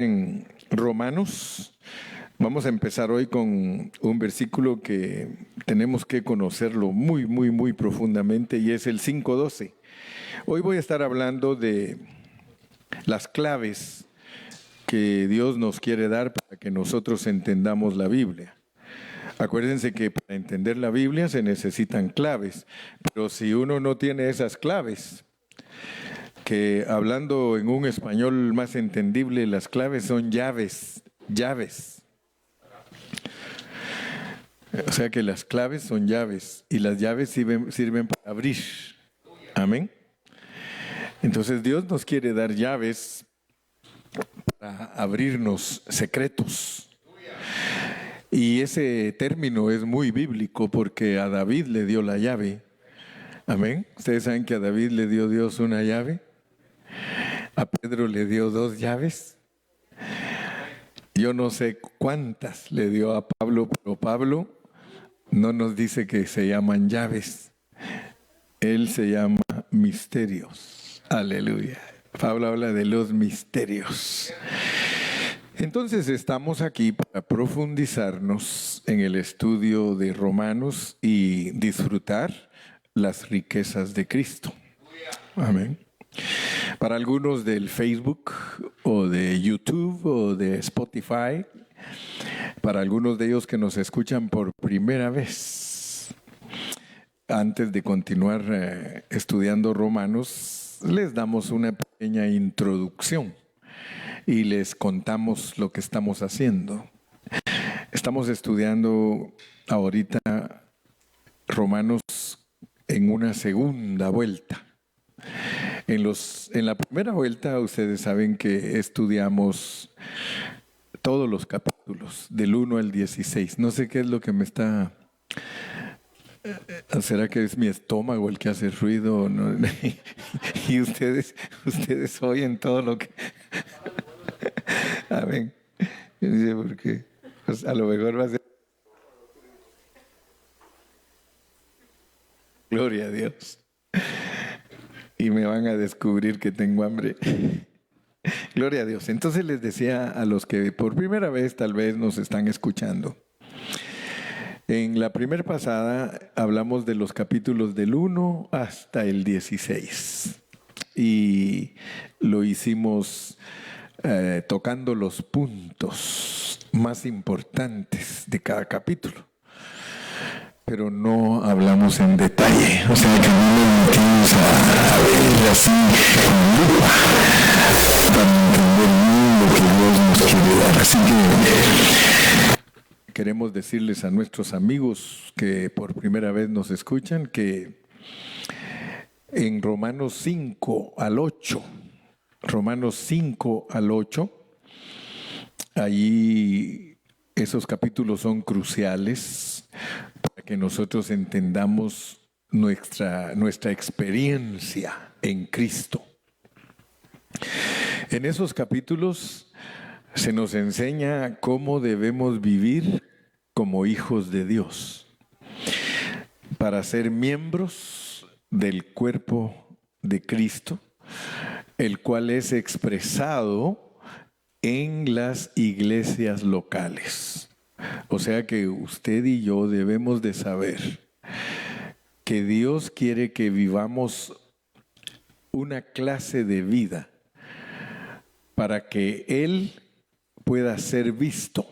En Romanos, vamos a empezar hoy con un versículo que tenemos que conocerlo muy profundamente y es el 5:12. Hoy voy a estar hablando de las claves que Dios nos quiere dar para que nosotros entendamos la Biblia. Acuérdense que para entender la Biblia se necesitan claves, pero si uno no tiene esas claves, que hablando en un español más entendible, las claves son llaves. O sea que las claves son llaves y las llaves sirven para abrir. Amén. Entonces Dios nos quiere dar llaves para abrirnos secretos. Y ese término es muy bíblico porque a David le dio la llave. Amén. Ustedes saben que a David le dio Dios una llave. A Pedro le dio 2 llaves. Yo no sé cuántas le dio a Pablo, pero Pablo no nos dice que se llaman llaves. Él se llama misterios. Aleluya. Pablo habla de los misterios. Entonces estamos aquí para profundizarnos en el estudio de Romanos y disfrutar las riquezas de Cristo. Amén. Para algunos del Facebook o de YouTube o de Spotify, para algunos de ellos que nos escuchan por primera vez, antes de continuar estudiando Romanos, les damos una pequeña introducción y les contamos lo que estamos haciendo. Estamos estudiando ahorita Romanos en una segunda vuelta. En la primera vuelta ustedes saben que estudiamos todos los capítulos, del 1 al 16. No sé qué es lo que me está... ¿Será que es mi estómago el que hace ruido? ¿No? Y ustedes oyen todo lo que... Amén. Yo no sé por qué. Pues a lo mejor va a ser... Gloria a Dios. Y me van a descubrir que tengo hambre. Gloria a Dios. Entonces les decía a los que por primera vez tal vez nos están escuchando. En la primera pasada hablamos de los capítulos del 1 hasta el 16. Y lo hicimos tocando los puntos más importantes de cada capítulo. Pero no hablamos en detalle, o sea que no lo metimos a ver así con lupa para entender bien lo que Dios nos quiere dar. Así que queremos decirles a nuestros amigos que por primera vez nos escuchan que en Romanos 5 al 8, allí esos capítulos son cruciales para que nosotros entendamos nuestra experiencia en Cristo. En esos capítulos se nos enseña cómo debemos vivir como hijos de Dios para ser miembros del cuerpo de Cristo, el cual es expresado en las iglesias locales. O sea que usted y yo debemos de saber que Dios quiere que vivamos una clase de vida para que Él pueda ser visto.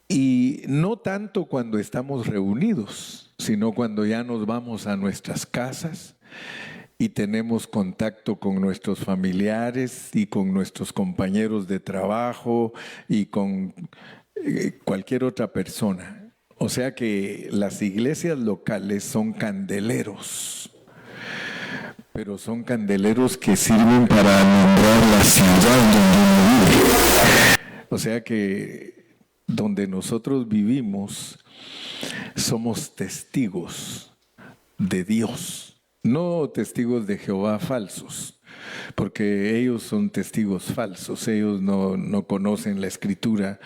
Y no tanto cuando estamos reunidos, sino cuando ya nos vamos a nuestras casas y tenemos contacto con nuestros familiares y con nuestros compañeros de trabajo y con cualquier otra persona. O sea que las iglesias locales son candeleros, pero son candeleros que sirven para alumbrar la ciudad donde uno vive. O sea que donde nosotros vivimos somos testigos de Dios. No testigos de Jehová falsos, porque ellos son testigos falsos. Ellos no conocen la Escritura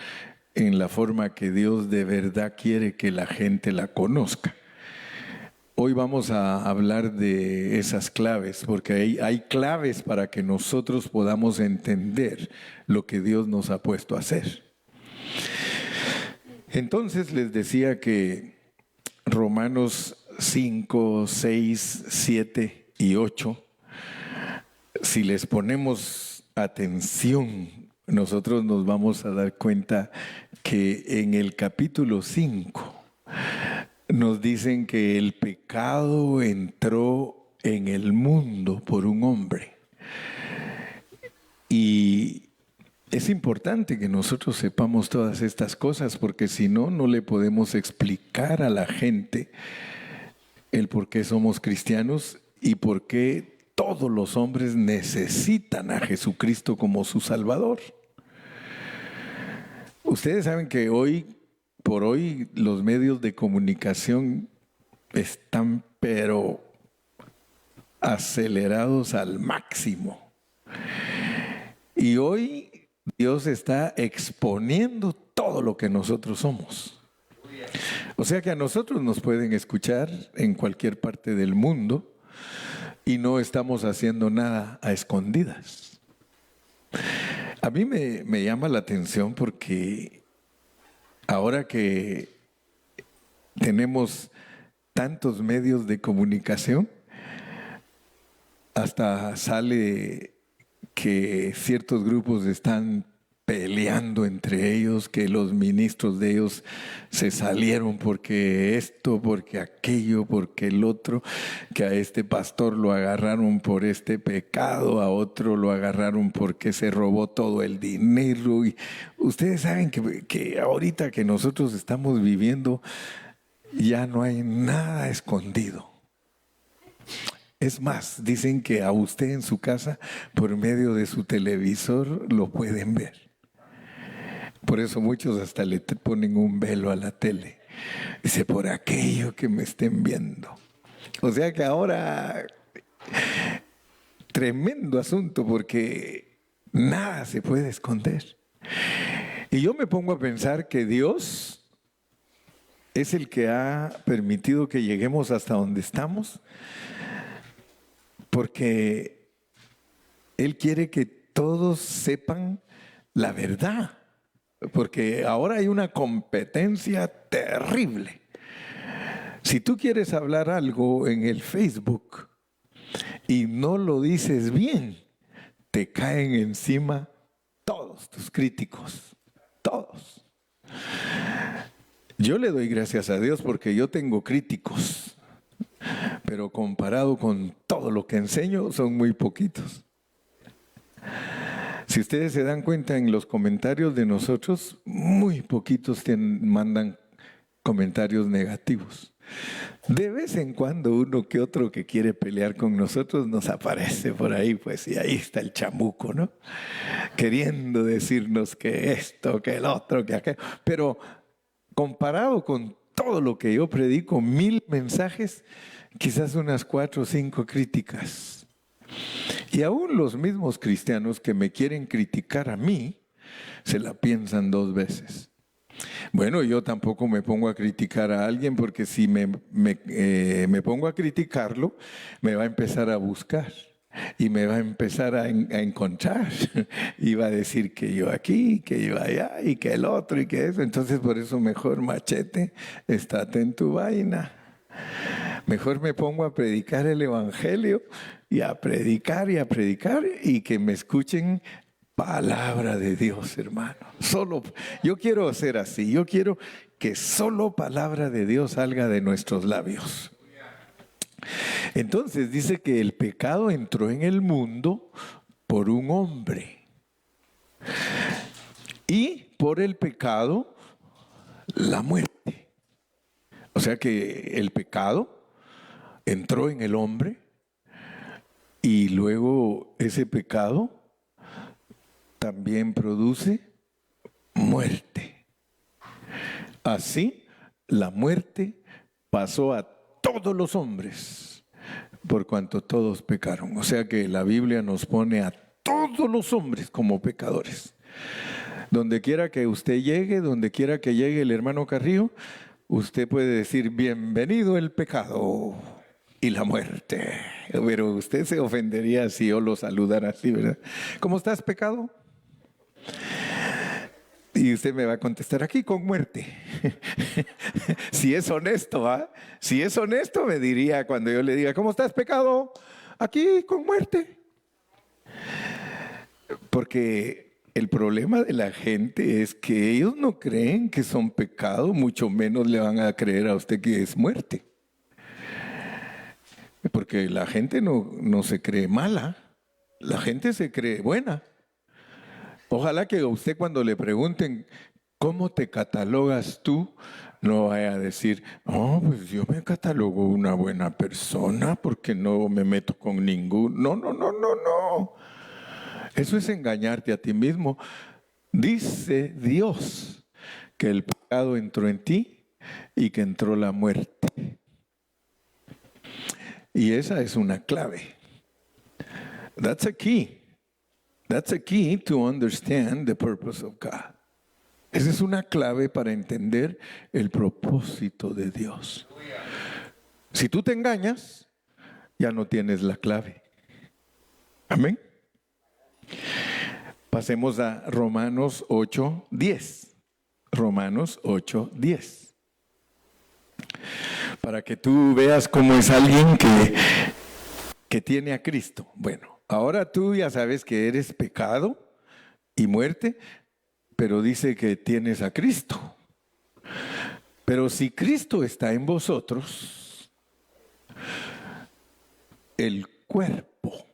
en la forma que Dios de verdad quiere que la gente la conozca. Hoy vamos a hablar de esas claves, porque hay claves para que nosotros podamos entender lo que Dios nos ha puesto a hacer. Entonces les decía que Romanos 5, 6, 7 y 8, si les ponemos atención, nosotros nos vamos a dar cuenta que en el capítulo 5 nos dicen que el pecado entró en el mundo por un hombre. Y es importante que nosotros sepamos todas estas cosas, porque si no, no le podemos explicar a la gente el por qué somos cristianos y por qué todos los hombres necesitan a Jesucristo como su Salvador. Ustedes saben que hoy por hoy los medios de comunicación están pero acelerados al máximo. Y hoy Dios está exponiendo todo lo que nosotros somos. O sea que a nosotros nos pueden escuchar en cualquier parte del mundo y no estamos haciendo nada a escondidas. A mí me llama la atención porque ahora que tenemos tantos medios de comunicación, hasta sale que ciertos grupos están peleando entre ellos, que los ministros de ellos se salieron porque esto, porque aquello, porque el otro, que a este pastor lo agarraron por este pecado, a otro lo agarraron porque se robó todo el dinero. Y ustedes saben que ahorita que nosotros estamos viviendo ya no hay nada escondido. Es más, dicen que a usted en su casa, por medio de su televisor, lo pueden ver. Por eso muchos hasta le ponen un velo a la tele. Dice, por aquello que me estén viendo. O sea que ahora, tremendo asunto, porque nada se puede esconder. Y yo me pongo a pensar que Dios es el que ha permitido que lleguemos hasta donde estamos, porque Él quiere que todos sepan la verdad. Porque ahora hay una competencia terrible. Si tú quieres hablar algo en el Facebook y no lo dices bien, te caen encima todos tus críticos, todos. Yo le doy gracias a Dios porque yo tengo críticos, pero comparado con todo lo que enseño, son muy poquitos. Si ustedes se dan cuenta en los comentarios de nosotros, muy poquitos mandan comentarios negativos. De vez en cuando uno que otro que quiere pelear con nosotros nos aparece por ahí, pues, y ahí está el chamuco, ¿no? Queriendo decirnos que esto, que el otro, que aquello. Pero comparado con todo lo que yo predico, 1000 mensajes, quizás unas 4 o 5 críticas. Y aún los mismos cristianos que me quieren criticar a mí, se la piensan 2 veces. Bueno, yo tampoco me pongo a criticar a alguien porque si me pongo a criticarlo, me va a empezar a buscar y me va a empezar a encontrar. Y va a decir que yo aquí, que yo allá y que el otro y que eso. Entonces por eso mejor machete, estate en tu vaina. Mejor me pongo a predicar el evangelio y a predicar y que me escuchen palabra de Dios, hermano. Yo quiero ser así. Yo quiero que solo palabra de Dios salga de nuestros labios. Entonces dice que el pecado entró en el mundo por un hombre. Y por el pecado, la muerte. O sea que el pecado entró en el hombre y luego ese pecado también produce muerte. Así, la muerte pasó a todos los hombres por cuanto todos pecaron. O sea que la Biblia nos pone a todos los hombres como pecadores. Donde quiera que usted llegue, donde quiera que llegue el hermano Carrillo, usted puede decir, bienvenido el pecado y la muerte. Pero usted se ofendería si yo lo saludara así, ¿verdad? ¿Cómo estás, pecado? Y usted me va a contestar, aquí con muerte. Si es honesto, ¿ah? Si es honesto, me diría cuando yo le diga, ¿cómo estás, pecado? Aquí con muerte. Porque el problema de la gente es que ellos no creen que son pecado, mucho menos le van a creer a usted que es muerte. Porque la gente no se cree mala, la gente se cree buena. Ojalá que usted cuando le pregunten, ¿cómo te catalogas tú? No vaya a decir, oh, pues yo me catalogo una buena persona porque no me meto con ningún. No. Eso es engañarte a ti mismo. Dice Dios que el pecado entró en ti y que entró la muerte. Y esa es una clave. That's a key. That's a key to understand the purpose of God. Esa es una clave para entender el propósito de Dios. Si tú te engañas, ya no tienes la clave. Amén. Pasemos a Romanos 8:10. Romanos 8:10. Para que tú veas cómo es alguien que tiene a Cristo. Bueno, ahora tú ya sabes que eres pecado y muerte, pero dice que tienes a Cristo. Pero si Cristo está en vosotros, el cuerpo,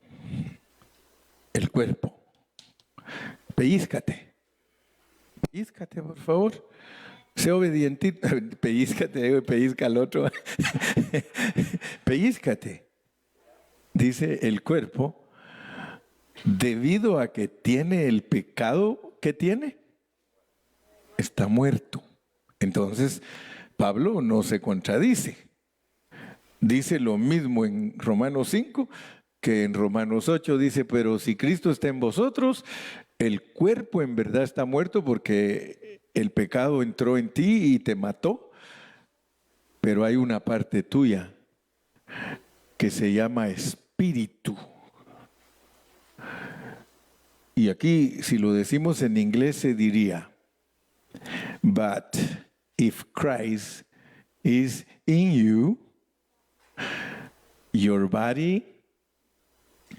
pellízcate, por favor, sé obediente, pellizca al otro, pellízcate, dice el cuerpo, debido a que tiene el pecado que tiene, está muerto. Entonces, Pablo no se contradice. Dice lo mismo en Romanos 5 que en Romanos 8. Dice, pero si Cristo está en vosotros, el cuerpo en verdad está muerto porque el pecado entró en ti y te mató. Pero hay una parte tuya que se llama espíritu. Y aquí, si lo decimos en inglés, se diría, but if Christ is in you, your body,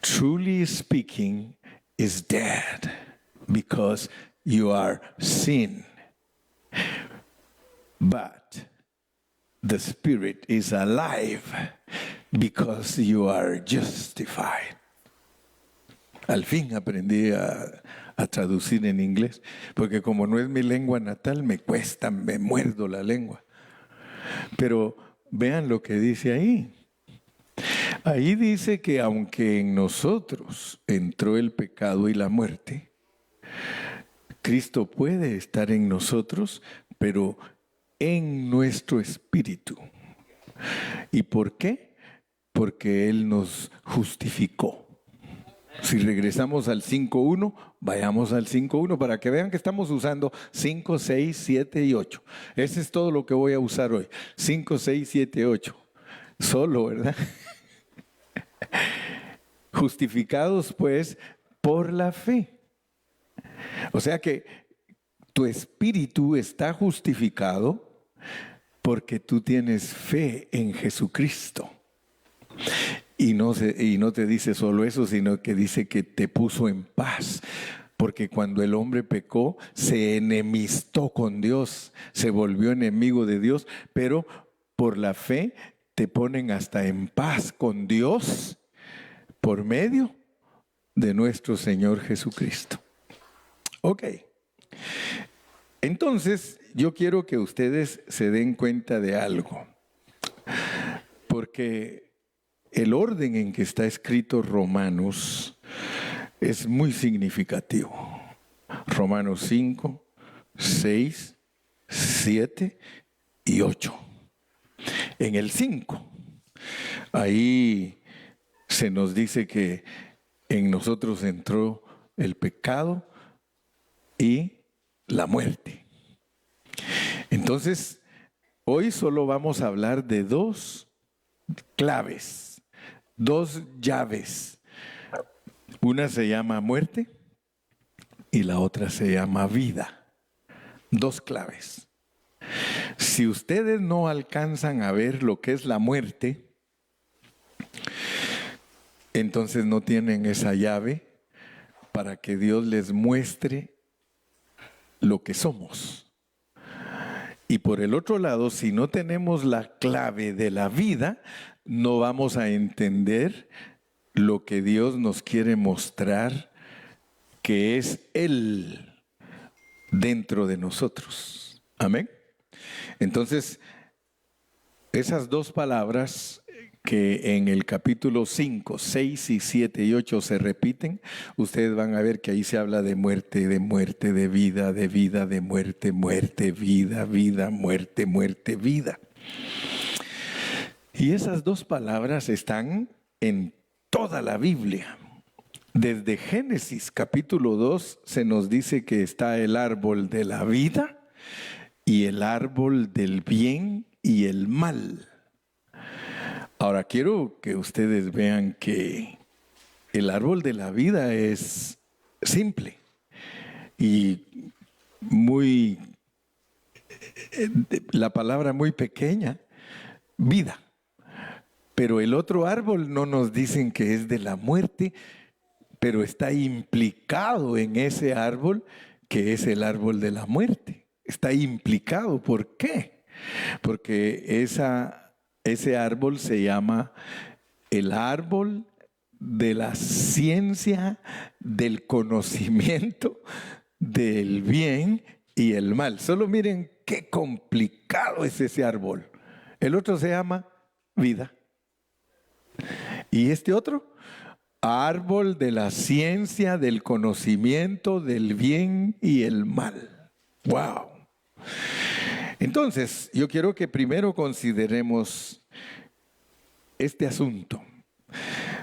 truly speaking, is dead because you are sin. But the spirit is alive because you are justified. Al fin aprendí a traducir en inglés, porque como no es mi lengua natal, me cuesta, me muerdo la lengua. Pero vean lo que dice ahí. Ahí dice que aunque en nosotros entró el pecado y la muerte, Cristo puede estar en nosotros, pero en nuestro espíritu. ¿Y por qué? Porque Él nos justificó. Si regresamos al 5.1, vayamos al 5.1 para que vean que estamos usando 5, 6, 7 y 8. Ese es todo lo que voy a usar hoy. 5, 6, 7, 8. Solo, ¿verdad? Justificados pues por la fe. O sea que tu espíritu está justificado porque tú tienes fe en Jesucristo. Y no te dice solo eso, sino que dice que te puso en paz. Porque cuando el hombre pecó, se enemistó con Dios, se volvió enemigo de Dios, pero por la fe te ponen hasta en paz con Dios por medio de nuestro Señor Jesucristo. Ok. Entonces, yo quiero que ustedes se den cuenta de algo. Porque el orden en que está escrito Romanos es muy significativo. Romanos 5, 6, 7 y 8. En el 5, ahí se nos dice que en nosotros entró el pecado y la muerte. Entonces, Hoy solo vamos a hablar de dos claves, dos llaves. Una se llama muerte y la otra se llama vida. Dos claves. Si ustedes no alcanzan a ver lo que es la muerte, entonces no tienen esa llave para que Dios les muestre lo que somos. Y por el otro lado, si no tenemos la clave de la vida, no vamos a entender lo que Dios nos quiere mostrar, que es Él dentro de nosotros. Amén. Entonces, esas dos palabras que en el capítulo 5, 6 y 7 y 8 se repiten, ustedes van a ver que ahí se habla de muerte, de vida, de muerte, muerte, vida, vida, muerte, muerte, vida. Y esas dos palabras están en toda la Biblia. Desde Génesis capítulo 2 se nos dice que está el árbol de la vida y el árbol del bien y el mal. Ahora quiero que ustedes vean que el árbol de la vida es simple y la palabra muy pequeña, vida. Pero el otro árbol no nos dicen que es de la muerte, pero está implicado en ese árbol que es el árbol de la muerte. Está implicado. ¿Por qué? Porque ese árbol se llama el árbol de la ciencia, del conocimiento, del bien y el mal. Solo miren qué complicado es ese árbol. El otro se llama vida. ¿Y este otro? Árbol de la ciencia, del conocimiento, del bien y el mal. ¡Wow! Entonces, yo quiero que primero consideremos este asunto.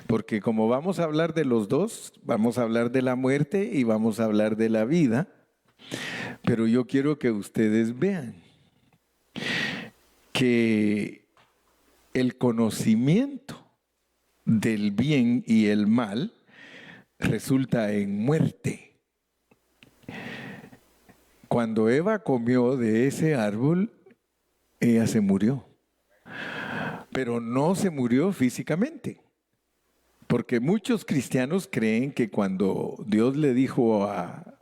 Porque como vamos a hablar de los dos, vamos a hablar de la muerte y vamos a hablar de la vida. Pero yo quiero que ustedes vean que el conocimiento del bien y el mal resulta en muerte. Cuando Eva comió de ese árbol, ella se murió. Pero no se murió físicamente. Porque muchos cristianos creen que cuando Dios le dijo a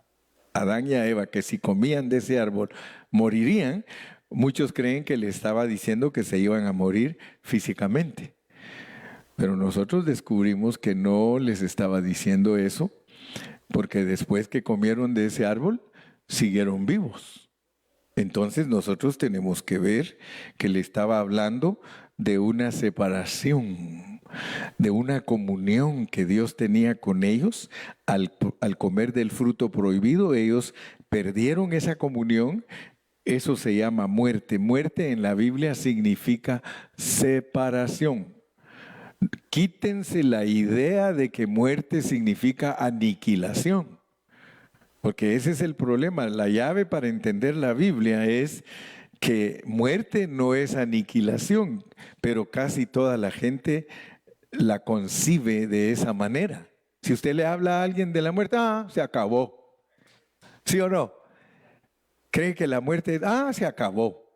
Adán y a Eva que si comían de ese árbol morirían, muchos creen que le estaba diciendo que se iban a morir físicamente. Pero nosotros descubrimos que no les estaba diciendo eso, porque después que comieron de ese árbol, siguieron vivos. Entonces nosotros tenemos que ver que le estaba hablando de una separación, de una comunión que Dios tenía con ellos. Al comer del fruto prohibido, ellos perdieron esa comunión. Eso se llama muerte. Muerte en la Biblia significa separación. Quítense la idea de que muerte significa aniquilación. Porque ese es el problema. La llave para entender la Biblia es que muerte no es aniquilación, pero casi toda la gente la concibe de esa manera. Si usted le habla a alguien de la muerte, se acabó. ¿Sí o no? Cree que la muerte, se acabó.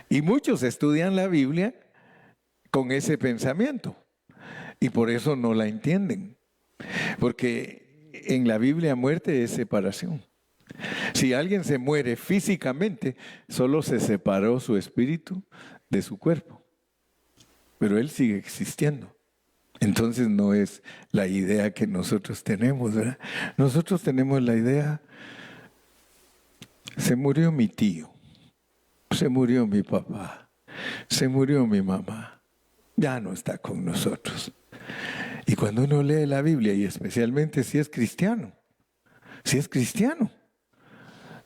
Y muchos estudian la Biblia con ese pensamiento y por eso no la entienden. Porque en la Biblia muerte es separación. Si alguien se muere físicamente, solo se separó su espíritu de su cuerpo. Pero él sigue existiendo. Entonces no es la idea que nosotros tenemos, ¿verdad? Nosotros tenemos la idea, se murió mi tío, se murió mi papá, se murió mi mamá, ya no está con nosotros. Y cuando uno lee la Biblia, y especialmente si es cristiano,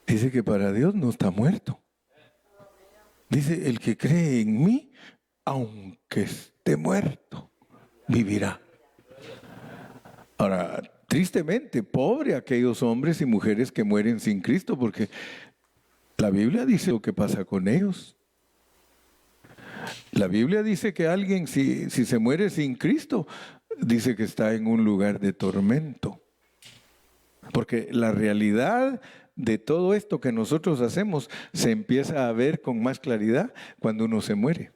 dice que para Dios no está muerto. Dice, el que cree en mí, aunque esté muerto, vivirá. Ahora, tristemente, pobre aquellos hombres y mujeres que mueren sin Cristo, porque la Biblia dice lo que pasa con ellos. La Biblia dice que alguien, si se muere sin Cristo, dice que está en un lugar de tormento. Porque la realidad de todo esto que nosotros hacemos se empieza a ver con más claridad cuando uno se muere.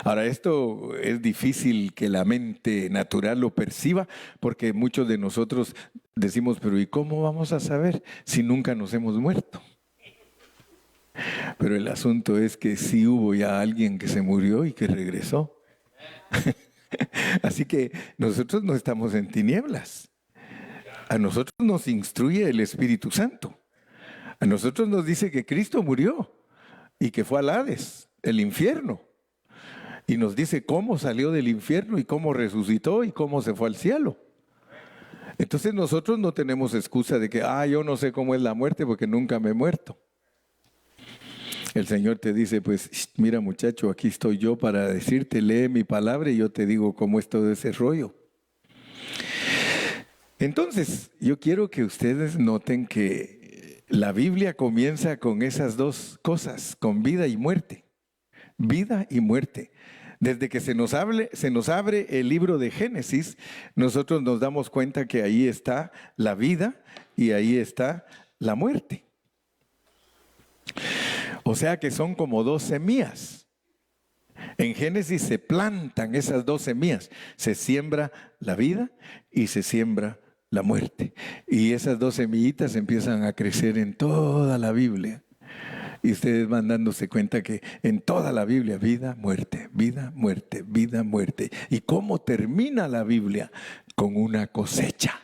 Ahora, esto es difícil que la mente natural lo perciba, porque muchos de nosotros decimos, pero ¿y cómo vamos a saber si nunca nos hemos muerto? Pero el asunto es que sí hubo ya alguien que se murió y que regresó. Así que nosotros no estamos en tinieblas. A nosotros nos instruye el Espíritu Santo. A nosotros nos dice que Cristo murió y que fue al Hades, el infierno. Y nos dice cómo salió del infierno y cómo resucitó y cómo se fue al cielo. Entonces nosotros no tenemos excusa de que, yo no sé cómo es la muerte porque nunca me he muerto. El Señor te dice, pues mira muchacho, aquí estoy yo para decirte, lee mi palabra y yo te digo cómo es todo ese rollo. Entonces, yo quiero que ustedes noten que la Biblia comienza con esas dos cosas, con vida y muerte. Vida y muerte. Desde que se nos abre el libro de Génesis, nosotros nos damos cuenta que ahí está la vida y ahí está la muerte. O sea que son como dos semillas. En Génesis se plantan esas dos semillas. Se siembra la vida y se siembra la muerte. Y esas dos semillitas empiezan a crecer en toda la Biblia. Y ustedes van dándose cuenta que en toda la Biblia, vida, muerte, vida, muerte, vida, muerte. ¿Y cómo termina la Biblia? Con una cosecha.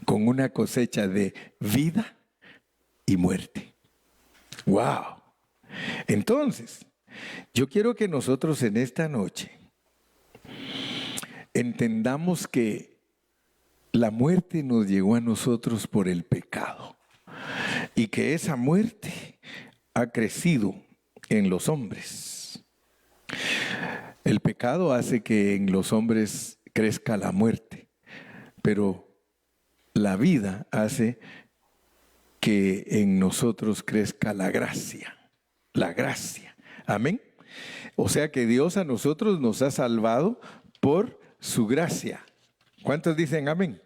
Con una cosecha de vida y muerte. ¡Wow! Entonces, yo quiero que nosotros en esta noche entendamos que la muerte nos llegó a nosotros por el pecado y que esa muerte ha crecido en los hombres. El pecado hace que en los hombres crezca la muerte, pero la vida hace que en nosotros crezca la gracia. La gracia. Amén. O sea que Dios a nosotros nos ha salvado por su gracia. ¿Cuántos dicen amén?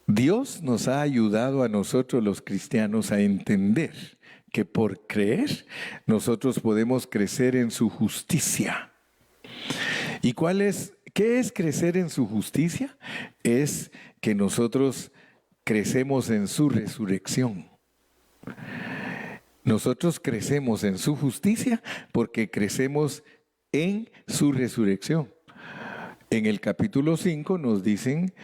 Dios nos ha ayudado a nosotros los cristianos a entender que por creer nosotros podemos crecer en su justicia. ¿Y qué es crecer en su justicia? Es que nosotros crecemos en su resurrección. Nosotros crecemos en su justicia porque crecemos en su resurrección. En el capítulo 5 nos dicen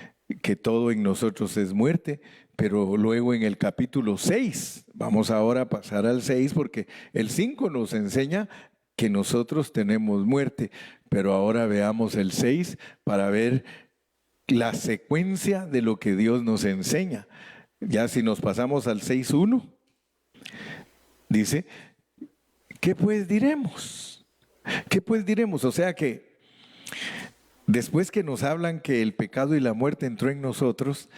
que todo en nosotros es muerte, pero luego en el capítulo 6, vamos ahora a pasar al 6 porque el 5 nos enseña que nosotros tenemos muerte, pero ahora veamos el 6 para ver la secuencia de lo que Dios nos enseña. Ya si nos pasamos al 6:1, dice, ¿qué pues diremos? ¿Qué pues diremos? O sea que después que nos hablan que el pecado y la muerte entró en nosotros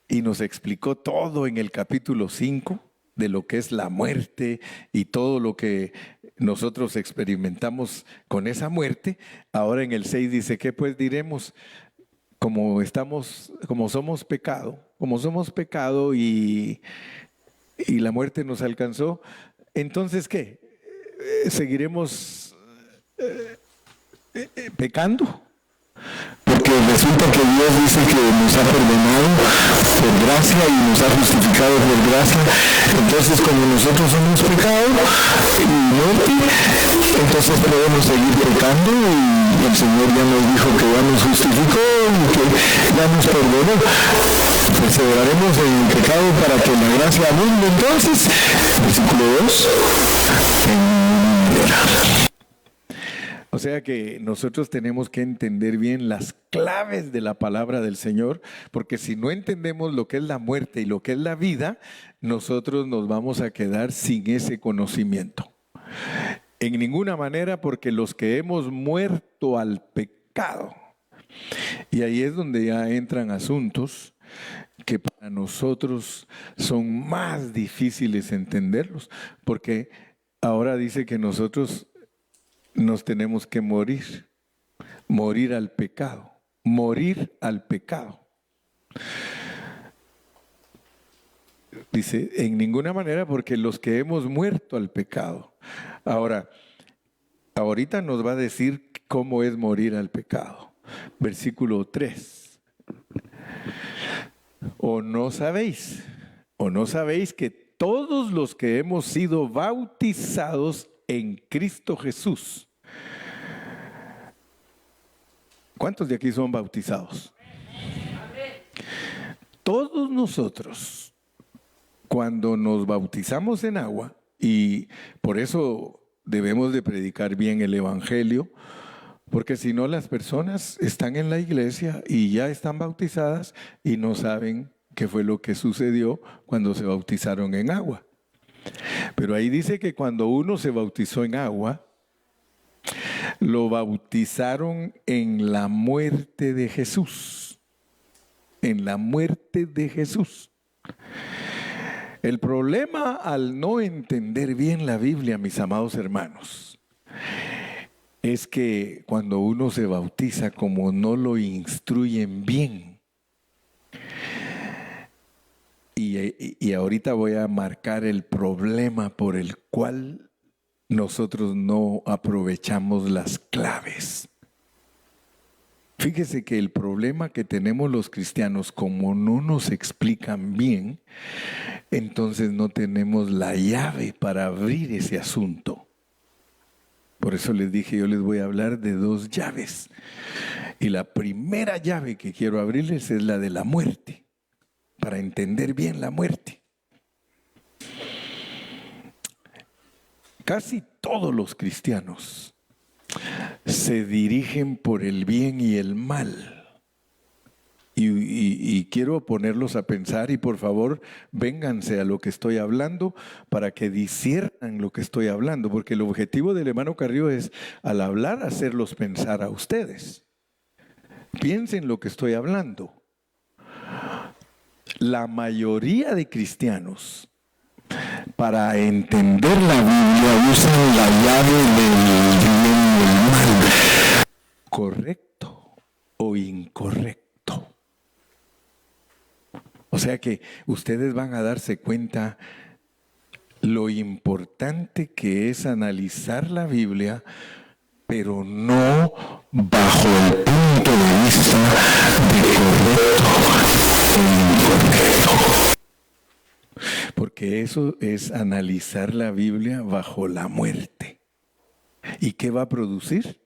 y nos explicó todo en el capítulo 5 de lo que es la muerte y todo lo que nosotros experimentamos con esa muerte, ahora en el 6 dice, ¿qué pues diremos? Como somos pecado y la muerte nos alcanzó, entonces ¿qué? ¿Seguiremos pecando? Porque resulta que Dios dice que nos ha perdonado por gracia y nos ha justificado por gracia. Entonces, como nosotros somos pecado y muerte, entonces podemos seguir pecando y el Señor ya nos dijo que ya nos justificó y que ya nos perdonó. Perseveraremos en el pecado para que la gracia abunde. Entonces, versículo 2, o sea que nosotros tenemos que entender bien las claves de la palabra del Señor, porque si no entendemos lo que es la muerte y lo que es la vida, nosotros nos vamos a quedar sin ese conocimiento. En ninguna manera, porque los que hemos muerto al pecado, y ahí es donde ya entran asuntos que para nosotros son más difíciles entenderlos, porque ahora dice que nosotros nos tenemos que morir. Morir al pecado. Morir al pecado. Dice, en ninguna manera, porque los que hemos muerto al pecado. Ahora, ahorita nos va a decir cómo es morir al pecado. Versículo 3. O no sabéis que todos los que hemos sido bautizados en Cristo Jesús. ¿Cuántos de aquí son bautizados? Todos nosotros, cuando nos bautizamos en agua, y por eso debemos de predicar bien el Evangelio, porque si no las personas están en la iglesia y ya están bautizadas y no saben qué fue lo que sucedió cuando se bautizaron en agua. Pero ahí dice que cuando uno se bautizó en agua, lo bautizaron en la muerte de Jesús. En la muerte de Jesús. El problema al no entender bien la Biblia, mis amados hermanos, es que cuando uno se bautiza, como no lo instruyen bien, y ahorita voy a marcar el problema por el cual nosotros no aprovechamos las claves. Fíjese que el problema que tenemos los cristianos, como no nos explican bien, entonces no tenemos la llave para abrir ese asunto. Por eso les dije, yo les voy a hablar de 2 llaves. Y la primera llave que quiero abrirles es la de la muerte, para entender bien la muerte. Casi todos los cristianos se dirigen por el bien y el mal. Y quiero ponerlos a pensar, y por favor vénganse a lo que estoy hablando para que disciernan lo que estoy hablando, porque el objetivo del hermano Carrillo es, al hablar, hacerlos pensar a ustedes. Piensen lo que estoy hablando. La mayoría de cristianos, para entender la Biblia, usan la llave del bien y el mal. ¿Correcto o incorrecto? O sea que ustedes van a darse cuenta lo importante que es analizar la Biblia, pero no bajo el punto de vista de correcto e incorrecto. Porque eso es analizar la Biblia bajo la muerte. ¿Y qué va a producir?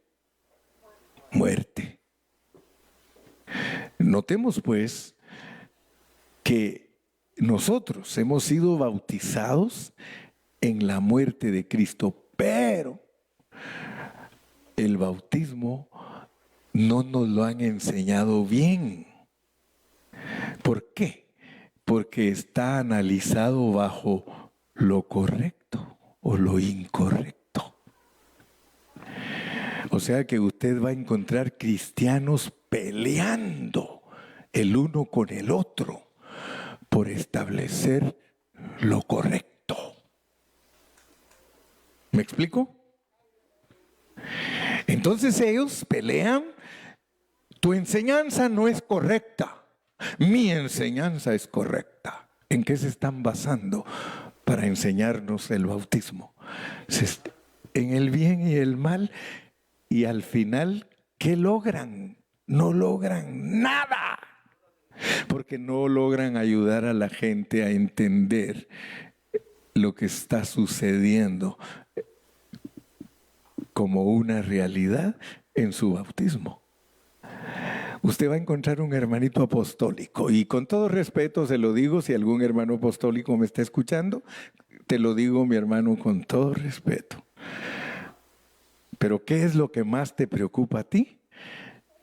Muerte. Notemos pues que nosotros hemos sido bautizados en la muerte de Cristo, pero el bautismo no nos lo han enseñado bien. ¿Por qué? Porque está analizado bajo lo correcto o lo incorrecto. O sea que usted va a encontrar cristianos peleando el uno con el otro por establecer lo correcto. ¿Me explico? Entonces ellos pelean. Tu enseñanza no es correcta. Mi enseñanza es correcta. ¿En qué se están basando para enseñarnos el bautismo? En el bien y el mal. Y al final, ¿qué logran? No logran nada. Porque no logran ayudar a la gente a entender lo que está sucediendo como una realidad en su bautismo. Usted va a encontrar un hermanito apostólico, y con todo respeto se lo digo, si algún hermano apostólico me está escuchando, te lo digo, mi hermano, con todo respeto. Pero ¿qué es lo que más te preocupa a ti?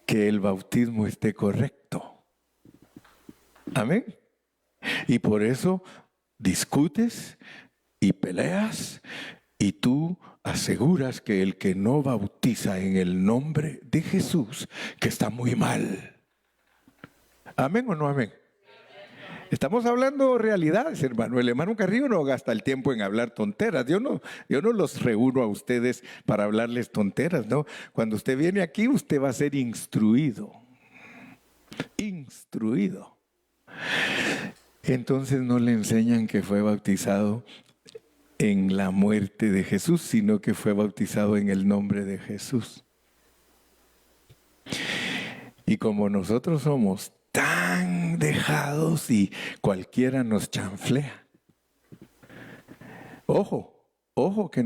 Que el bautismo esté correcto. Amén. Y por eso discutes y peleas, y tú aseguras que el que no bautiza en el nombre de Jesús, que está muy mal. ¿Amén o no amén? Estamos hablando realidades, hermano. El hermano Carrillo no gasta el tiempo en hablar tonteras. Yo no los reúno a ustedes para hablarles tonteras, ¿no? Cuando usted viene aquí, usted va a ser instruido. Instruido. Entonces no le enseñan que fue bautizado en la muerte de Jesús, sino que fue bautizado en el nombre de Jesús. Y como nosotros somos tan dejados y cualquiera nos chanflea. Ojo, que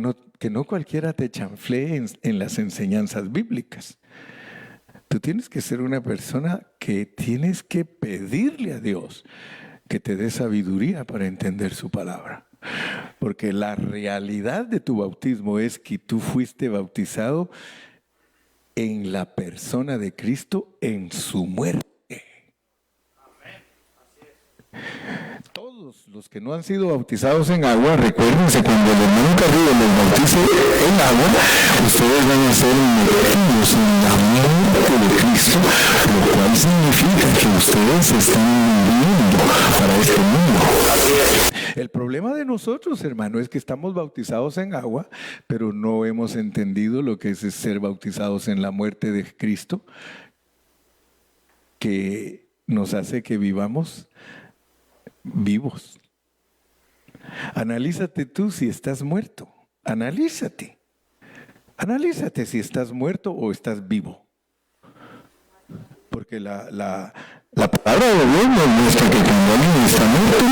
no cualquiera te chanflee en las enseñanzas bíblicas. Tú tienes que ser una persona que tienes que pedirle a Dios que te dé sabiduría para entender su palabra. Porque la realidad de tu bautismo es que tú fuiste bautizado en la persona de Cristo, en su muerte. Todos los que no han sido bautizados en agua, recuérdense, cuando el hermano Carrillo les bautice en agua, ustedes van a ser metidos en la muerte de Cristo, lo cual significa que ustedes están viviendo para este mundo. El problema de nosotros, hermano, es que estamos bautizados en agua, pero no hemos entendido lo que es ser bautizados en la muerte de Cristo, que nos hace que vivamos vivos. Analízate tú si estás muerto. Analízate si estás muerto o estás vivo. Porque la palabra de Dios nos muestra que cuando alguien está muerto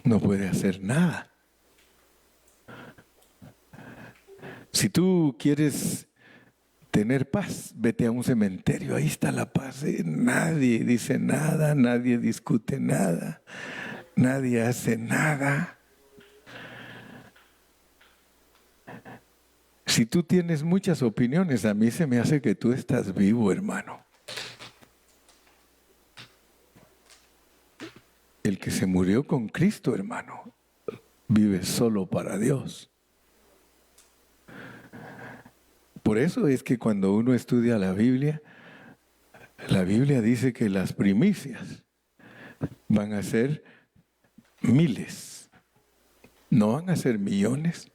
no puede hacer nada. Si tú quieres tener paz, vete a un cementerio, ahí está la paz. Nadie dice nada, nadie discute nada, nadie hace nada. Si tú tienes muchas opiniones, a mí se me hace que tú estás vivo, hermano. El que se murió con Cristo, hermano, vive solo para Dios. Por eso es que cuando uno estudia la Biblia dice que las primicias van a ser miles, no van a ser millones.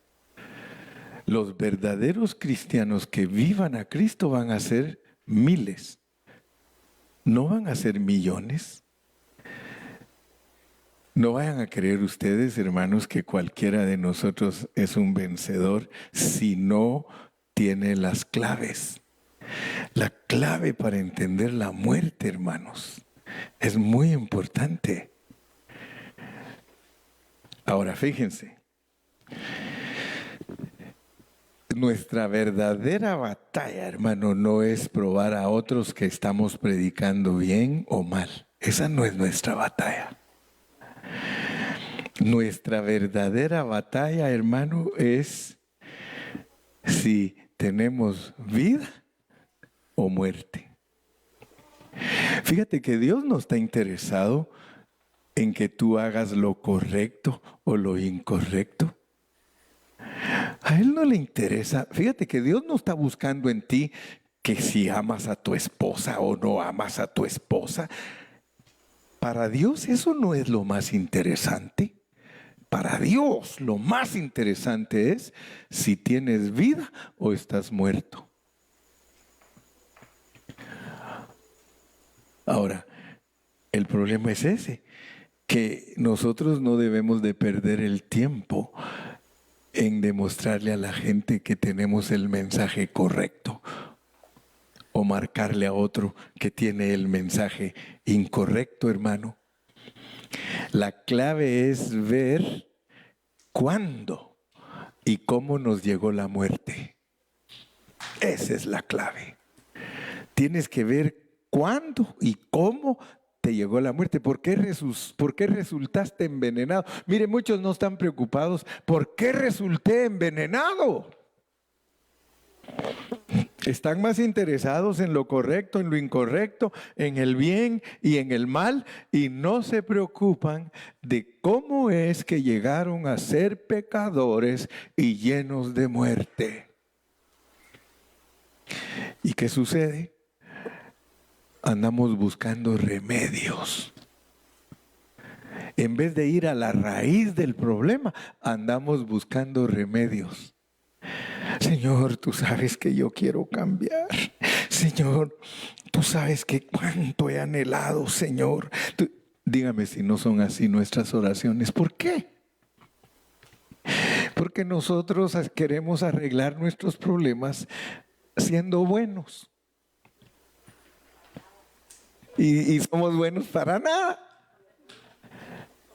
Los verdaderos cristianos que vivan a Cristo van a ser miles, no van a ser millones. No vayan a creer ustedes, hermanos, que cualquiera de nosotros es un vencedor si no tiene las claves. La clave para entender la muerte, hermanos, es muy importante. Ahora, fíjense, nuestra verdadera batalla, hermano, no es probar a otros que estamos predicando bien o mal. Esa no es nuestra batalla. Nuestra verdadera batalla, hermano, es si tenemos vida o muerte. Fíjate que Dios no está interesado en que tú hagas lo correcto o lo incorrecto. A Él no le interesa. Fíjate que Dios no está buscando en ti que si amas a tu esposa o no amas a tu esposa. Para Dios eso no es lo más interesante. Para Dios lo más interesante es si tienes vida o estás muerto. Ahora, el problema es ese, que nosotros no debemos de perder el tiempo en demostrarle a la gente que tenemos el mensaje correcto o marcarle a otro que tiene el mensaje incorrecto, hermano. La clave es ver cuándo y cómo nos llegó la muerte. Esa es la clave. Tienes que ver cuándo y cómo te llegó la muerte. ¿Por qué resultaste envenenado? Mire, muchos no están preocupados. ¿Por qué resulté envenenado? Están más interesados en lo correcto, en lo incorrecto, en el bien y en el mal, y no se preocupan de cómo es que llegaron a ser pecadores y llenos de muerte. ¿Y qué sucede? Andamos buscando remedios. En vez de ir a la raíz del problema, andamos buscando remedios. Señor, tú sabes que yo quiero cambiar. Señor, tú sabes que cuánto he anhelado, Señor. Dígame si no son así nuestras oraciones. ¿Por qué? Porque nosotros queremos arreglar nuestros problemas siendo buenos. Y somos buenos para nada.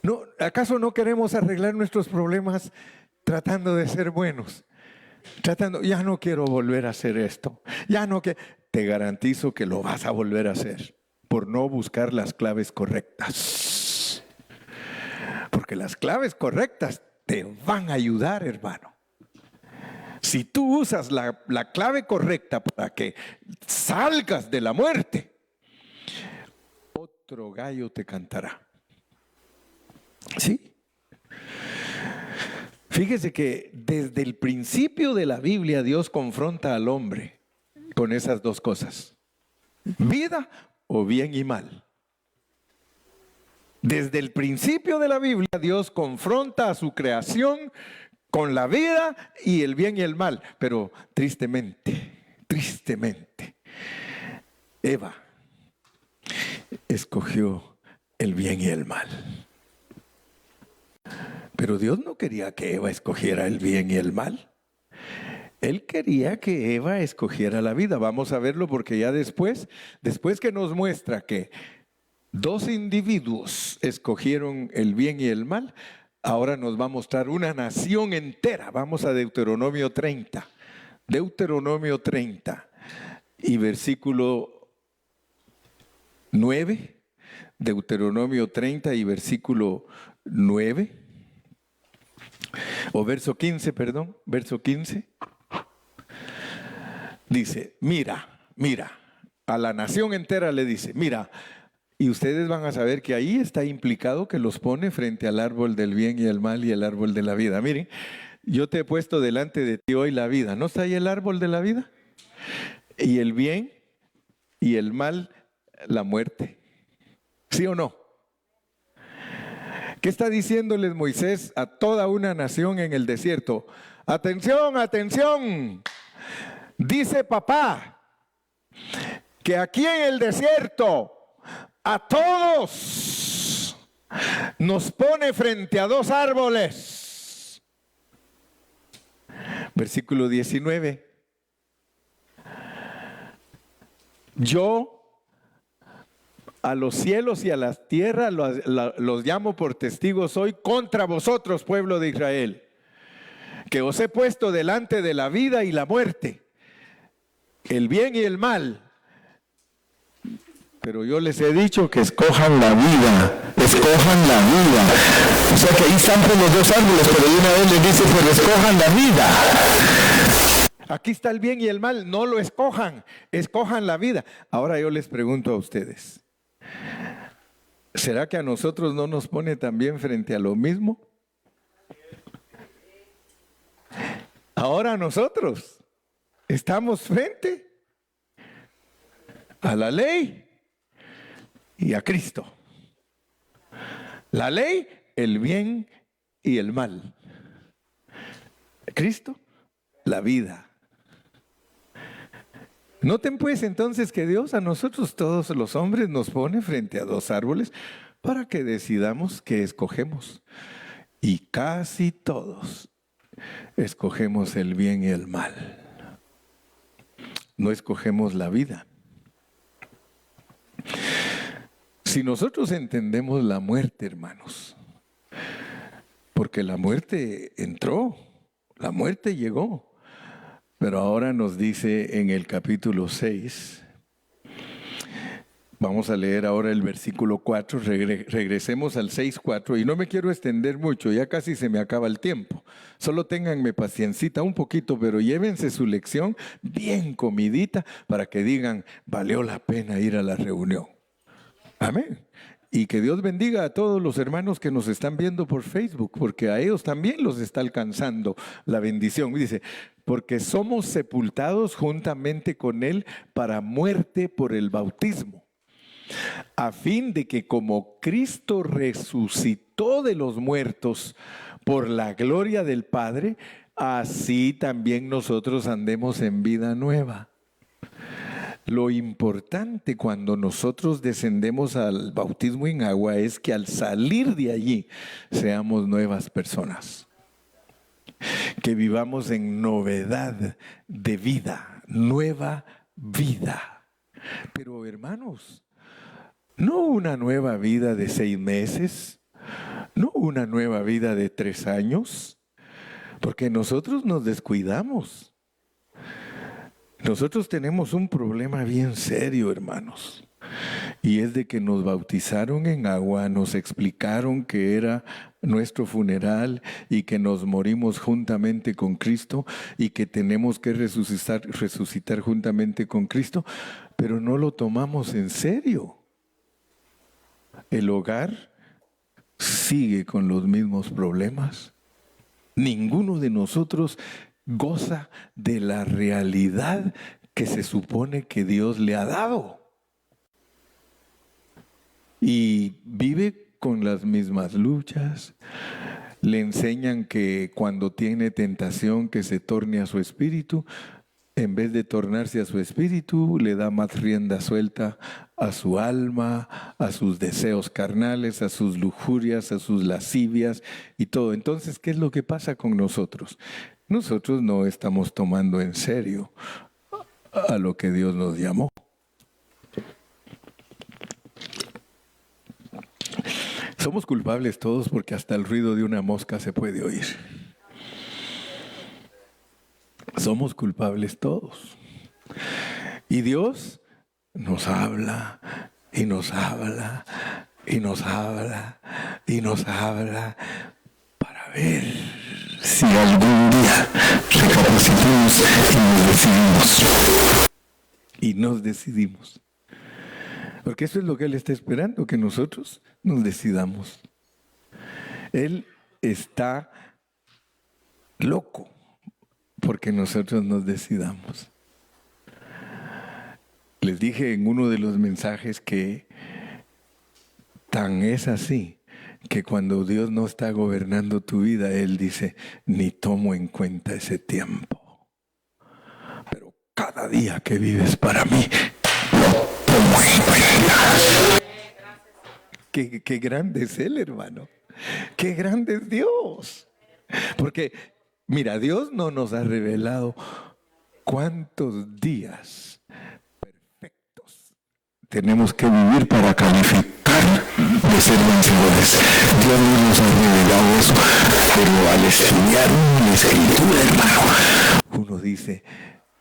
No, ¿acaso no queremos arreglar nuestros problemas tratando de ser buenos? Ya no quiero volver a hacer esto. Te garantizo que lo vas a volver a hacer por no buscar las claves correctas. Porque las claves correctas te van a ayudar, hermano. Si tú usas la clave correcta para que salgas de la muerte, otro gallo te cantará. ¿Sí? Fíjese que desde el principio de la Biblia Dios confronta al hombre con esas dos cosas: vida o bien y mal. Desde el principio de la Biblia Dios confronta a su creación con la vida y el bien y el mal. Pero tristemente, Eva escogió el bien y el mal. Pero Dios no quería que Eva escogiera el bien y el mal. Él quería que Eva escogiera la vida. Vamos a verlo porque ya después que nos muestra que dos individuos escogieron el bien y el mal, ahora nos va a mostrar una nación entera. Vamos a Deuteronomio 30. Deuteronomio 30 y versículo 9. Deuteronomio 30 y versículo 9. O verso 15, perdón, verso 15. Dice, mira, a la nación entera le dice, mira, y ustedes van a saber que ahí está implicado que los pone frente al árbol del bien y el mal y el árbol de la vida. Miren, yo te he puesto delante de ti hoy la vida. ¿No está ahí el árbol de la vida? Y el bien y el mal, la muerte. ¿Sí o no? ¿Qué está diciéndoles Moisés a toda una nación en el desierto? Atención, atención. Dice papá que aquí en el desierto a todos nos pone frente a dos árboles. Versículo 19. Yo a los cielos y a las tierras los llamo por testigos hoy contra vosotros, pueblo de Israel, que os he puesto delante de la vida y la muerte, el bien y el mal. Pero yo les he dicho que escojan la vida, escojan la vida. O sea que ahí están los dos árboles, pero de una vez les dice, pero escojan la vida. Aquí está el bien y el mal, no lo escojan, escojan la vida. Ahora yo les pregunto a ustedes, ¿será que a nosotros no nos pone también frente a lo mismo? Ahora nosotros estamos frente a la ley y a Cristo. La ley, el bien y el mal. Cristo, la vida. Noten pues entonces que Dios a nosotros todos los hombres nos pone frente a dos árboles para que decidamos qué escogemos. Y casi todos escogemos el bien y el mal. No escogemos la vida. Si nosotros entendemos la muerte, hermanos, porque la muerte entró, la muerte llegó. Pero ahora nos dice en el capítulo 6, vamos a leer ahora el versículo 4, regresemos al 6:4, y no me quiero extender mucho, ya casi se me acaba el tiempo. Solo ténganme paciencita un poquito, pero llévense su lección bien comidita para que digan, valió la pena ir a la reunión. Amén. Y que Dios bendiga a todos los hermanos que nos están viendo por Facebook, porque a ellos también los está alcanzando la bendición. Dice, porque somos sepultados juntamente con Él para muerte por el bautismo, a fin de que como Cristo resucitó de los muertos por la gloria del Padre, así también nosotros andemos en vida nueva. Lo importante cuando nosotros descendemos al bautismo en agua es que al salir de allí seamos nuevas personas. Que vivamos en novedad de vida, nueva vida. Pero hermanos, no una nueva vida de 6 meses, no una nueva vida de 3 años, porque nosotros nos descuidamos. Nosotros tenemos un problema bien serio, hermanos, y es de que nos bautizaron en agua, nos explicaron que era nuestro funeral y que nos morimos juntamente con Cristo y que tenemos que resucitar juntamente con Cristo, pero no lo tomamos en serio. El hogar sigue con los mismos problemas. Ninguno de nosotros goza de la realidad que se supone que Dios le ha dado. Y vive con las mismas luchas. Le enseñan que cuando tiene tentación que se torne a su espíritu. En vez de tornarse a su espíritu, le da más rienda suelta a su alma, a sus deseos carnales, a sus lujurias, a sus lascivias y todo. Entonces, ¿qué es lo que pasa con nosotros? Nosotros no estamos tomando en serio a lo que Dios nos llamó. Somos culpables todos porque hasta el ruido de una mosca se puede oír. Somos culpables todos. Y Dios nos habla y nos habla y nos habla y nos habla para ver si algún día recapacitamos y nos decidimos. Porque eso es lo que Él está esperando, que nosotros nos decidamos. Él está loco porque nosotros nos decidamos. Les dije en uno de los mensajes que tan es así que cuando Dios no está gobernando tu vida, Él dice, ni tomo en cuenta ese tiempo. Pero cada día que vives para mí, lo tomo en cuenta. Qué grande es Él, hermano. Qué grande es Dios. Porque, mira, Dios no nos ha revelado cuántos días perfectos tenemos que vivir para calificar de ser vencedores. Dios no nos ha revelado eso, pero al estudiar la Escritura, hermano, uno dice,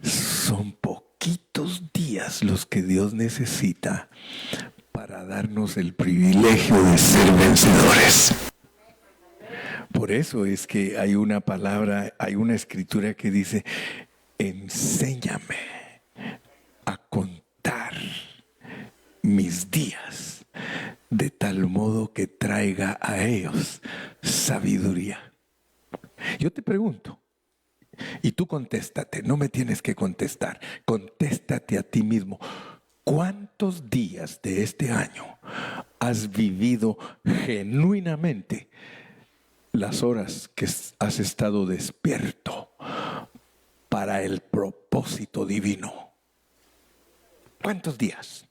son poquitos días los que Dios necesita para darnos el privilegio de ser vencedores. Por eso es que hay una palabra, hay una escritura que dice, enséñame a contar mis días de tal modo que traiga a ellos sabiduría. Yo te pregunto, y tú contéstate, no me tienes que contestar, contéstate a ti mismo. ¿Cuántos días de este año has vivido genuinamente las horas que has estado despierto para el propósito divino? ¿Cuántos días?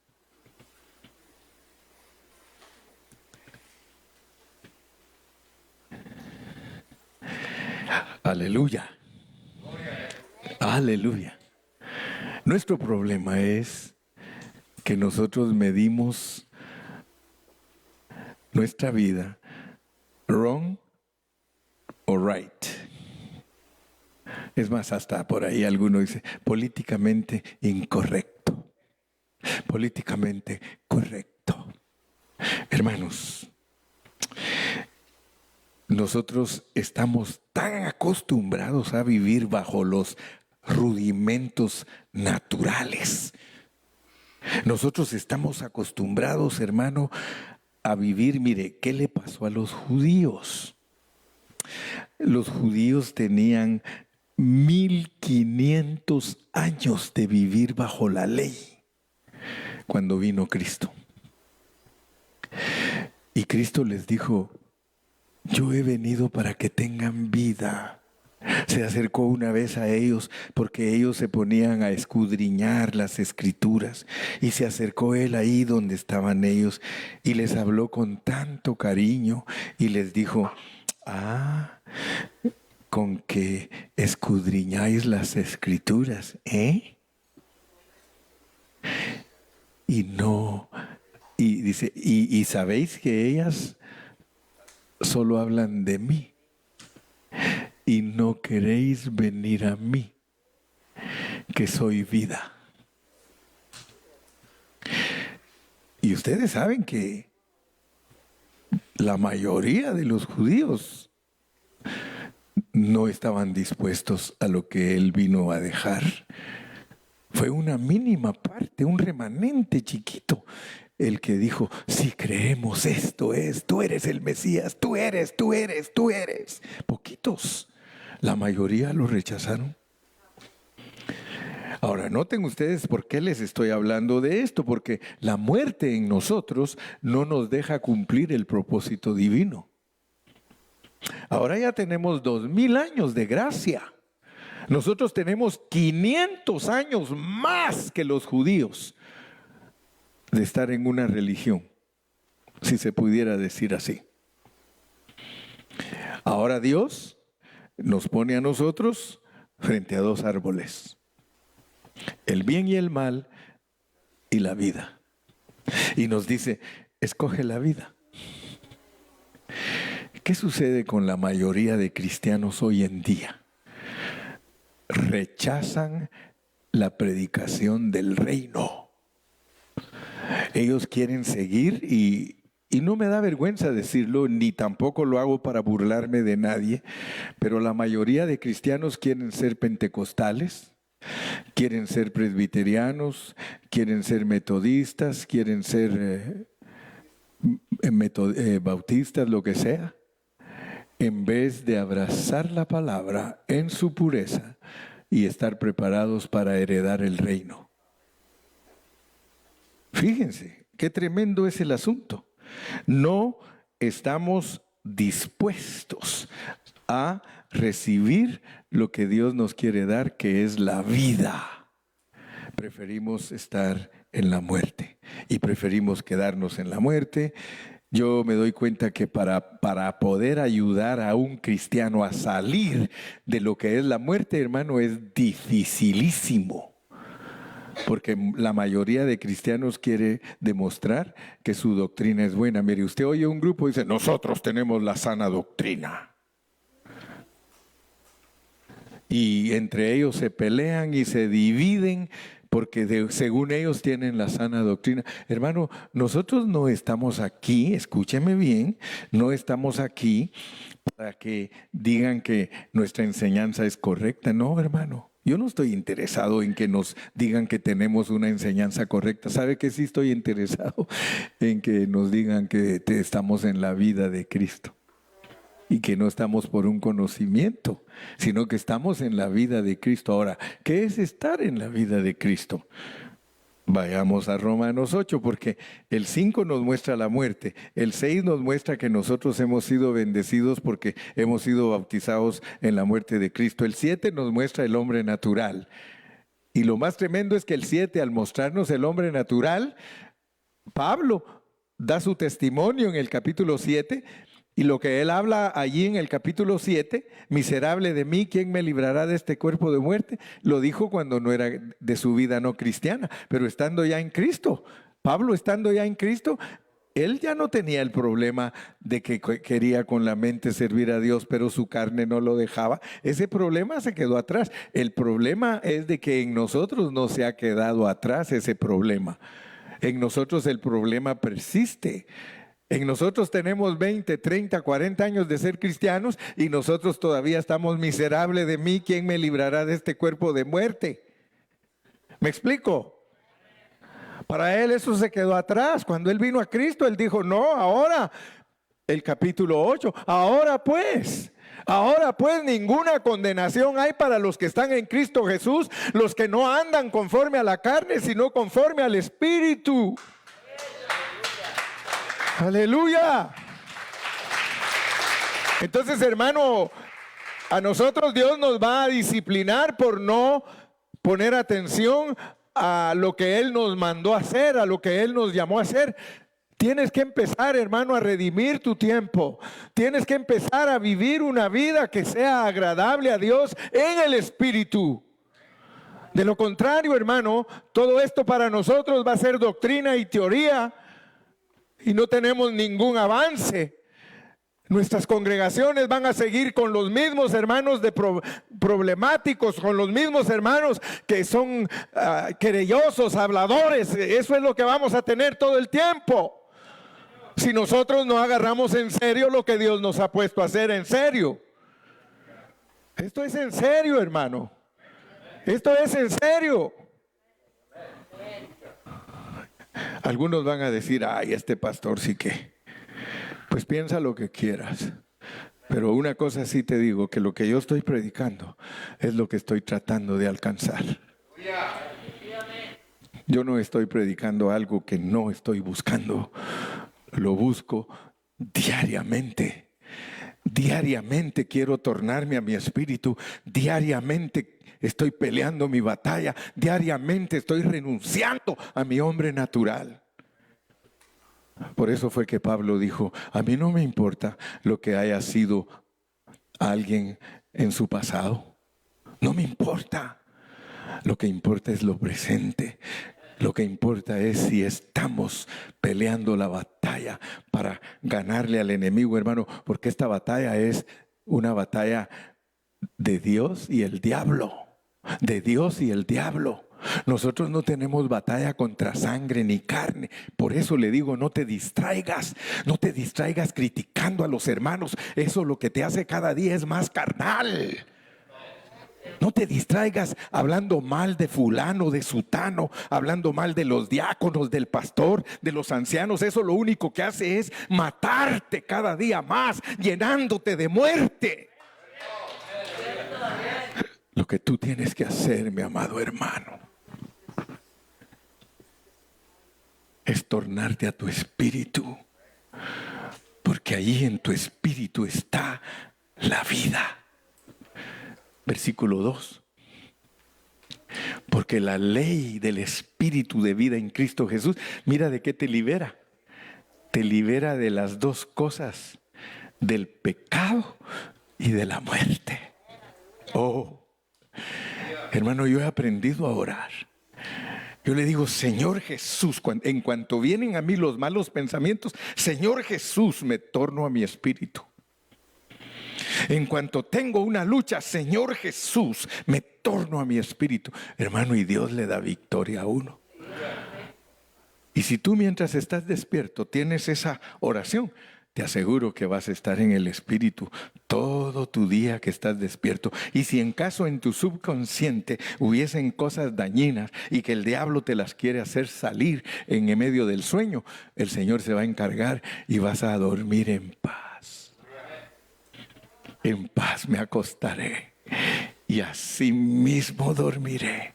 Aleluya. Aleluya. Nuestro problema es que nosotros medimos nuestra vida wrong o right. Es más, hasta por ahí alguno dice políticamente incorrecto, políticamente correcto. Hermanos, nosotros estamos tan acostumbrados a vivir bajo los rudimentos naturales. Nosotros estamos acostumbrados, hermano, a vivir, mire, ¿qué le pasó a los judíos? Los judíos tenían 1500 años de vivir bajo la ley cuando vino Cristo. Y Cristo les dijo, yo he venido para que tengan vida. Se acercó una vez a ellos porque ellos se ponían a escudriñar las escrituras, y se acercó él ahí donde estaban ellos y les habló con tanto cariño y les dijo, con que escudriñáis las escrituras, y dice, y sabéis que ellas solo hablan de mí y no queréis venir a mí, que soy vida. Y ustedes saben que la mayoría de los judíos no estaban dispuestos a lo que él vino a dejar. Fue una mínima parte, un remanente chiquito, el que dijo, si creemos esto es, tú eres el Mesías, tú eres. Poquitos. La mayoría lo rechazaron. Ahora, noten ustedes por qué les estoy hablando de esto, porque la muerte en nosotros no nos deja cumplir el propósito divino. Ahora ya tenemos 2000 años de gracia. Nosotros tenemos 500 años más que los judíos de estar en una religión, si se pudiera decir así. Ahora Dios nos pone a nosotros frente a dos árboles: el bien y el mal y la vida. Y nos dice, escoge la vida. ¿Qué sucede con la mayoría de cristianos hoy en día? Rechazan la predicación del reino. Ellos quieren seguir, y no me da vergüenza decirlo, ni tampoco lo hago para burlarme de nadie, pero la mayoría de cristianos quieren ser pentecostales, quieren ser presbiterianos, quieren ser metodistas, quieren ser bautistas, lo que sea, en vez de abrazar la palabra en su pureza y estar preparados para heredar el reino. Fíjense, qué tremendo es el asunto. No estamos dispuestos a recibir lo que Dios nos quiere dar, que es la vida. Preferimos estar en la muerte y preferimos quedarnos en la muerte. Yo me doy cuenta que para poder ayudar a un cristiano a salir de lo que es la muerte, hermano, es dificilísimo. Porque la mayoría de cristianos quiere demostrar que su doctrina es buena. Mire, usted oye un grupo y dice, nosotros tenemos la sana doctrina. Y entre ellos se pelean y se dividen porque según ellos tienen la sana doctrina. Hermano, nosotros no estamos aquí, escúcheme bien, no estamos aquí para que digan que nuestra enseñanza es correcta. No, hermano. Yo no estoy interesado en que nos digan que tenemos una enseñanza correcta. ¿Sabe que sí estoy interesado en que nos digan que estamos en la vida de Cristo? Y que no estamos por un conocimiento, sino que estamos en la vida de Cristo. Ahora, ¿qué es estar en la vida de Cristo? Vayamos a Romanos 8, porque el 5 nos muestra la muerte, el 6 nos muestra que nosotros hemos sido bendecidos porque hemos sido bautizados en la muerte de Cristo. El 7 nos muestra el hombre natural. Y lo más tremendo es que el 7, al mostrarnos el hombre natural, Pablo da su testimonio en el capítulo 7, y lo que él habla allí en el capítulo 7, miserable de mí, ¿quién me librará de este cuerpo de muerte? Lo dijo cuando no era de su vida no cristiana, pero estando ya en Cristo. Pablo, estando ya en Cristo, él ya no tenía el problema de que quería con la mente servir a Dios, pero su carne no lo dejaba. Ese problema se quedó atrás. El problema es de que en nosotros no se ha quedado atrás ese problema. En nosotros el problema persiste. En nosotros tenemos 20, 30, 40 años de ser cristianos y nosotros todavía estamos miserable de mí. ¿Quién me librará de este cuerpo de muerte? ¿Me explico? Para él eso se quedó atrás. Cuando él vino a Cristo, él dijo, no, ahora, el capítulo 8, ahora pues ninguna condenación hay para los que están en Cristo Jesús, los que no andan conforme a la carne, sino conforme al Espíritu. Aleluya. Entonces, hermano, a nosotros Dios nos va a disciplinar por no poner atención a lo que Él nos mandó a hacer, a lo que Él nos llamó a hacer. Tienes que empezar, hermano, a redimir tu tiempo. Tienes que empezar a vivir una vida que sea agradable a Dios en el Espíritu. De lo contrario, hermano, todo esto para nosotros va a ser doctrina y teoría y no tenemos ningún avance. Nuestras congregaciones van a seguir con los mismos hermanos problemáticos, con los mismos hermanos que son querellosos, habladores. Eso es lo que vamos a tener todo el tiempo. Si nosotros no agarramos en serio lo que Dios nos ha puesto a hacer en serio. Esto es en serio, hermano. Esto es en serio. Algunos van a decir, ay, este pastor sí que. Pues piensa lo que quieras. Pero una cosa sí te digo, que lo que yo estoy predicando es lo que estoy tratando de alcanzar. Yo no estoy predicando algo que no estoy buscando. Lo busco diariamente. Diariamente quiero tornarme a mi espíritu. Diariamente estoy peleando mi batalla. Diariamente estoy renunciando a mi hombre natural. Por eso fue que Pablo dijo, a mí no me importa lo que haya sido alguien en su pasado. No me importa. Lo que importa es lo presente. Lo que importa es si estamos peleando la batalla para ganarle al enemigo, hermano. Porque esta batalla es una batalla de Dios y el diablo. De Dios y el diablo. Nosotros no tenemos batalla contra sangre ni carne. Por eso le digo, no te distraigas. No te distraigas criticando a los hermanos. Eso lo que te hace cada día es más carnal. No te distraigas hablando mal de fulano, de sutano, hablando mal de los diáconos, del pastor, de los ancianos. Eso lo único que hace es matarte cada día más, llenándote de muerte. Lo que tú tienes que hacer, mi amado hermano, es tornarte a tu espíritu, porque allí en tu espíritu está la vida. Versículo 2. Porque la ley del espíritu de vida en Cristo Jesús, mira de qué te libera. Te libera de las dos cosas, del pecado y de la muerte. Oh, hermano, yo he aprendido a orar. Yo le digo, Señor Jesús, en cuanto vienen a mí los malos pensamientos, Señor Jesús, me torno a mi espíritu. En cuanto tengo una lucha, Señor Jesús, me torno a mi espíritu. Hermano, y Dios le da victoria a uno. Y si tú mientras estás despierto tienes esa oración, te aseguro que vas a estar en el espíritu todo tu día que estás despierto. Y si en caso en tu subconsciente hubiesen cosas dañinas y que el diablo te las quiere hacer salir en medio del sueño, el Señor se va a encargar y vas a dormir en paz. En paz me acostaré y así mismo dormiré.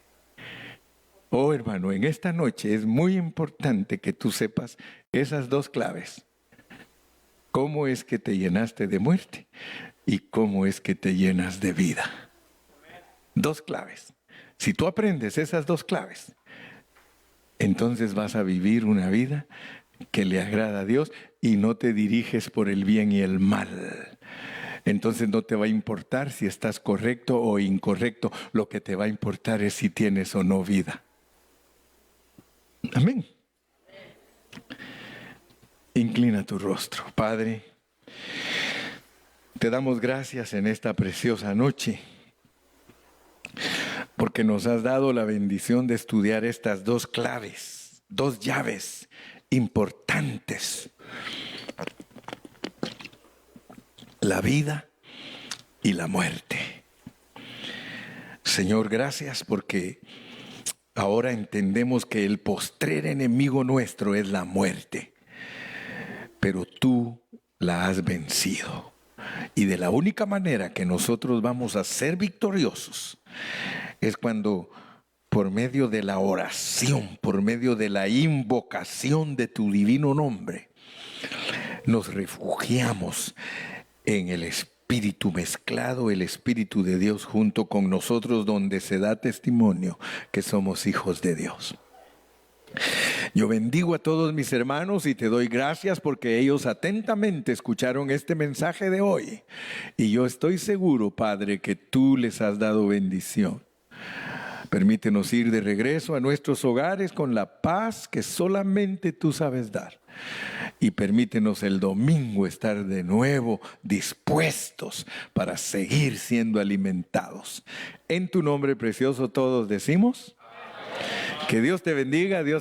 Oh, hermano, en esta noche es muy importante que tú sepas esas dos claves. ¿Cómo es que te llenaste de muerte? ¿Y cómo es que te llenas de vida? Dos claves. Si tú aprendes esas dos claves, entonces vas a vivir una vida que le agrada a Dios y no te diriges por el bien y el mal. Entonces no te va a importar si estás correcto o incorrecto. Lo que te va a importar es si tienes o no vida. Amén. Inclina tu rostro. Padre, te damos gracias en esta preciosa noche, porque nos has dado la bendición de estudiar estas dos claves, dos llaves importantes: la vida y la muerte. Señor, gracias porque ahora entendemos que el postrer enemigo nuestro es la muerte. Pero tú la has vencido. Y de la única manera que nosotros vamos a ser victoriosos es cuando, por medio de la oración, por medio de la invocación de tu divino nombre, nos refugiamos en el Espíritu mezclado, el Espíritu de Dios junto con nosotros, donde se da testimonio que somos hijos de Dios. Yo bendigo a todos mis hermanos y te doy gracias porque ellos atentamente escucharon este mensaje de hoy. Y yo estoy seguro, Padre, que tú les has dado bendición. Permítenos ir de regreso a nuestros hogares con la paz que solamente tú sabes dar. Y permítenos el domingo estar de nuevo dispuestos para seguir siendo alimentados. En tu nombre precioso todos decimos, que Dios te bendiga, Dios